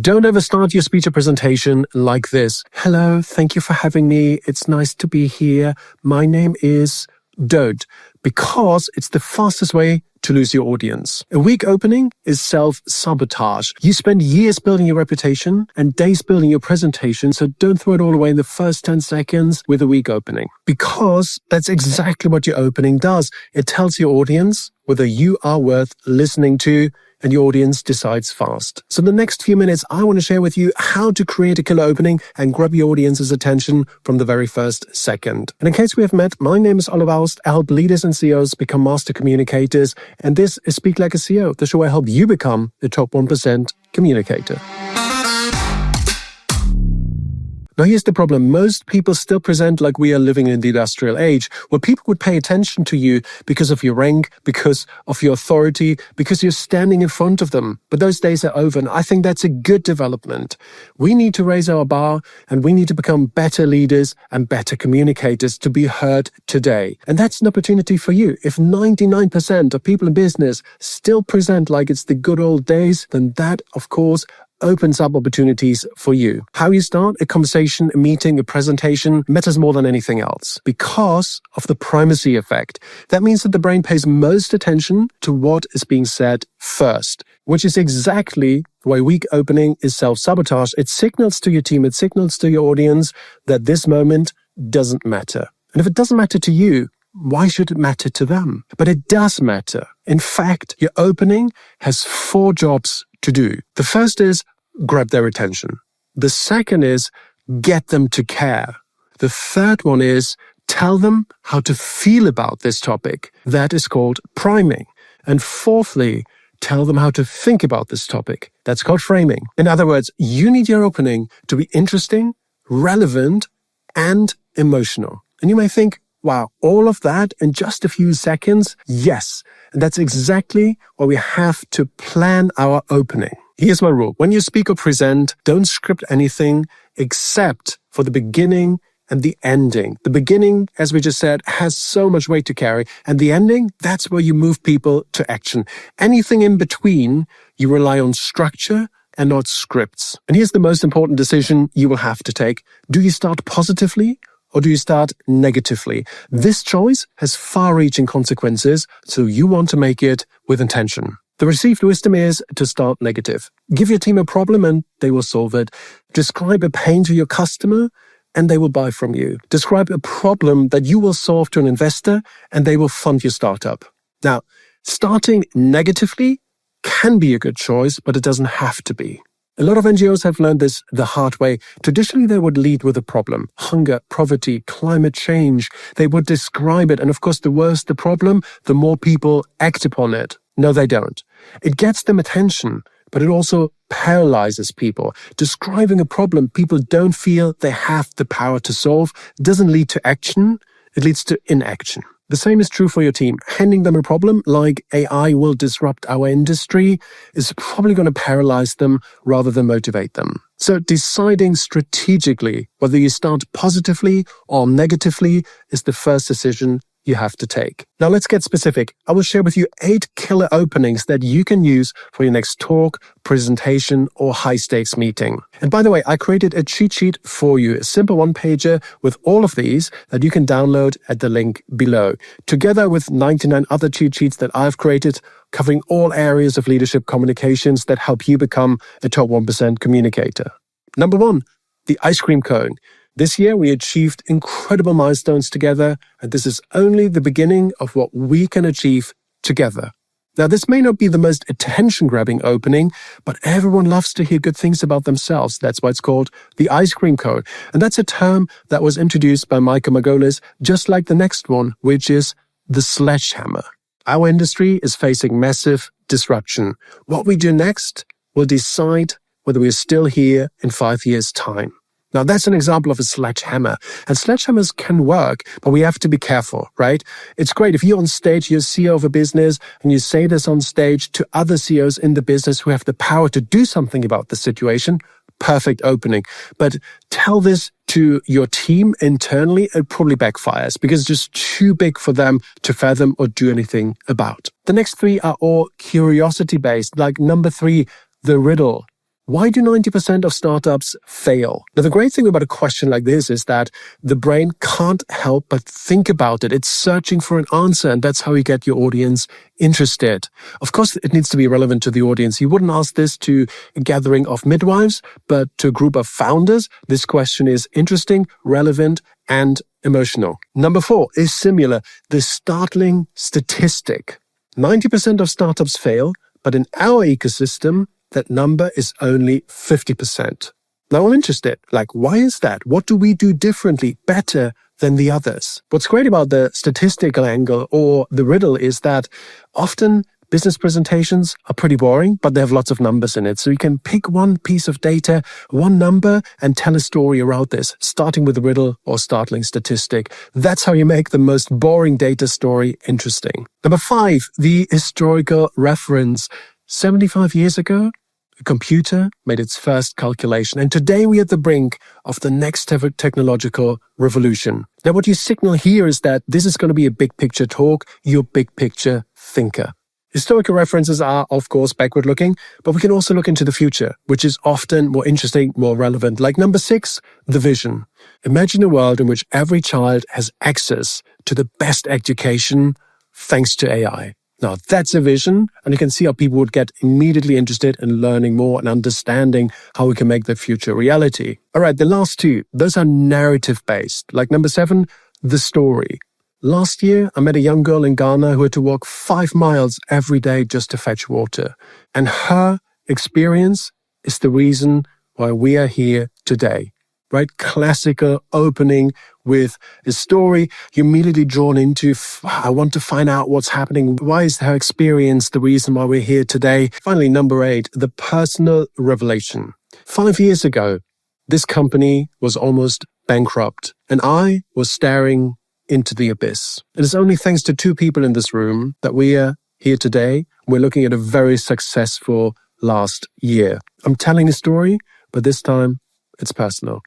Don't ever start your speech or presentation like this. Hello, thank you for having me. It's nice to be here. My name is... Don't, because it's the fastest way to lose your audience. A weak opening is self-sabotage. You spend years building your reputation and days building your presentation, so don't throw it all away in the first 10 seconds with a weak opening. Because that's exactly what your opening does. It tells your audience whether you are worth listening to, and your audience decides fast. So in the next few minutes, I want to share with you how to create a killer opening and grab your audience's attention from the very first second. And in case we have met, my name is Eyal. I help leaders and CEOs become master communicators. And this is Speak Like a CEO, the show where I help you become the top 1% communicator. Now, here's the problem. Most people still present like we are living in the industrial age, where people would pay attention to you because of your rank, because of your authority, because you're standing in front of them. But those days are over, and I think that's a good development. We need to raise our bar, and we need to become better leaders and better communicators to be heard today. And that's an opportunity for you. If 99% of people in business still present like it's the good old days, then that, of course, opens up opportunities for you. How you start a conversation, a meeting, a presentation matters more than anything else because of the primacy effect. That means that the brain pays most attention to what is being said first, which is exactly why weak opening is self-sabotage. It signals to your team, it signals to your audience that this moment doesn't matter. And if it doesn't matter to you, why should it matter to them? But it does matter. In fact, your opening has 4 jobs to do. The first is grab their attention. The second is get them to care. The third one is tell them how to feel about this topic. That is called priming. And fourthly, tell them how to think about this topic. That's called framing. In other words, you need your opening to be interesting, relevant, and emotional. And you may think, wow, all of that in just a few seconds? Yes. And that's exactly why we have to plan our opening. Here's my rule. When you speak or present, don't script anything except for the beginning and the ending. The beginning, as we just said, has so much weight to carry. And the ending, that's where you move people to action. Anything in between, you rely on structure and not scripts. And here's the most important decision you will have to take. Do you start positively? Or do you start negatively? This choice has far-reaching consequences, so you want to make it with intention. The received wisdom is to start negative. Give your team a problem and they will solve it. Describe a pain to your customer and they will buy from you. Describe a problem that you will solve to an investor and they will fund your startup. Now, starting negatively can be a good choice, but it doesn't have to be. A lot of NGOs have learned this the hard way. Traditionally, they would lead with a problem. Hunger, poverty, climate change. They would describe it. And of course, the worse the problem, the more people act upon it. No, they don't. It gets them attention, but it also paralyzes people. Describing a problem people don't feel they have the power to solve doesn't lead to action. It leads to inaction. The same is true for your team. Handing them a problem like AI will disrupt our industry is probably going to paralyze them rather than motivate them. So deciding strategically whether you start positively or negatively is the first decision you have to take. Now let's get specific. I will share with you 8 killer openings that you can use for your next talk, presentation, or high-stakes meeting. And by the way, I created a cheat sheet for you, a simple one-pager with all of these that you can download at the link below, together with 99 other cheat sheets that I've created covering all areas of leadership communications that help you become a top 1% communicator. Number 1, the ice cream cone. This year, we achieved incredible milestones together, and this is only the beginning of what we can achieve together. Now, this may not be the most attention-grabbing opening, but everyone loves to hear good things about themselves. That's why it's called the ice cream cone. And that's a term that was introduced by Michael Margolis, just like the next one, which is the sledgehammer. Our industry is facing massive disruption. What we do next will decide whether we're still here in 5 years' time. Now, that's an example of a sledgehammer. And sledgehammers can work, but we have to be careful, right? It's great if you're on stage, you're CEO of a business, and you say this on stage to other CEOs in the business who have the power to do something about the situation. Perfect opening. But tell this to your team internally, it probably backfires because it's just too big for them to fathom or do anything about. The next 3 are all curiosity-based, like number 3, the riddle. Why do 90% of startups fail? Now, the great thing about a question like this is that the brain can't help but think about it. It's searching for an answer, and that's how you get your audience interested. Of course, it needs to be relevant to the audience. You wouldn't ask this to a gathering of midwives, but to a group of founders. This question is interesting, relevant, and emotional. Number 4 is similar, the startling statistic. 90% of startups fail, but in our ecosystem, that number is only 50%. Now I'm interested, why is that? What do we do differently, better than the others? What's great about the statistical angle or the riddle is that often business presentations are pretty boring, but they have lots of numbers in it. So you can pick one piece of data, one number, and tell a story around this, starting with the riddle or startling statistic. That's how you make the most boring data story interesting. Number 5, the historical reference. 75 years ago, a computer made its first calculation, and today we're at the brink of the next technological revolution. Now, what you signal here is that this is going to be a big picture talk, you're a big picture thinker. Historical references are, of course, backward-looking, but we can also look into the future, which is often more interesting, more relevant. Like number 6, the vision. Imagine a world in which every child has access to the best education thanks to AI. Now, that's a vision, and you can see how people would get immediately interested in learning more and understanding how we can make the future reality. All right, the last 2, those are narrative-based. Like number 7, the story. Last year, I met a young girl in Ghana who had to walk 5 miles every day just to fetch water. And her experience is the reason why we are here today. Right? Classical opening with a story you're immediately drawn into. I want to find out what's happening. Why is her experience the reason why we're here today? Finally, number 8, the personal revelation. 5 years ago, this company was almost bankrupt, and I was staring into the abyss. It is only thanks to 2 people in this room that we are here today. We're looking at a very successful last year. I'm telling a story, but this time it's personal.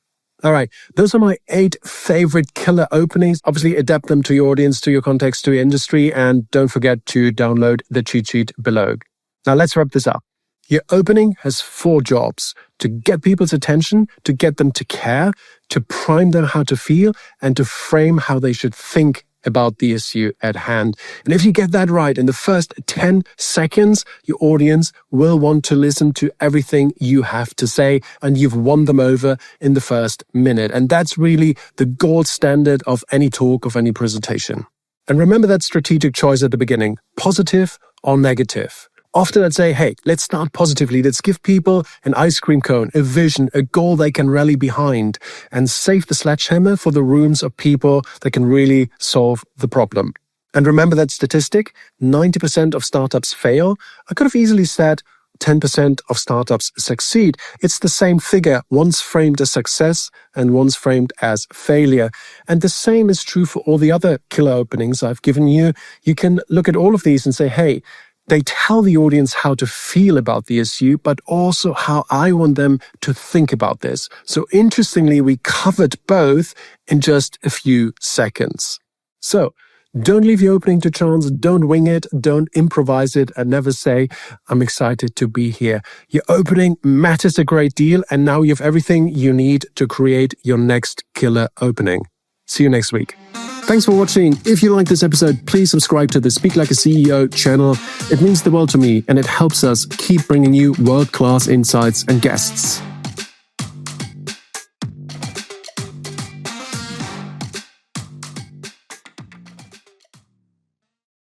All right, those are my 8 favorite killer openings. Obviously, adapt them to your audience, to your context, to your industry, and don't forget to download the cheat sheet below. Now, let's wrap this up. Your opening has 4 jobs: to get people's attention, to get them to care, to prime them how to feel, and to frame how they should think about the issue at hand. And if you get that right in the first 10 seconds, your audience will want to listen to everything you have to say, and you've won them over in the first minute. And that's really the gold standard of any talk, of any presentation. And remember that strategic choice at the beginning, positive or negative. Often I'd say, hey, let's start positively. Let's give people an ice cream cone, a vision, a goal they can rally behind, and save the sledgehammer for the rooms of people that can really solve the problem. And remember that statistic, 90% of startups fail. I could have easily said 10% of startups succeed. It's the same figure, once framed as success and once framed as failure. And the same is true for all the other killer openings I've given you. You can look at all of these and say, hey, they tell the audience how to feel about the issue, but also how I want them to think about this. So interestingly, we covered both in just a few seconds. So don't leave your opening to chance. Don't wing it. Don't improvise it, and never say, I'm excited to be here. Your opening matters a great deal, and now you have everything you need to create your next killer opening. See you next week. Thanks for watching. If you like this episode, please subscribe to the Speak Like a CEO channel. It means the world to me, and it helps us keep bringing you world-class insights and guests.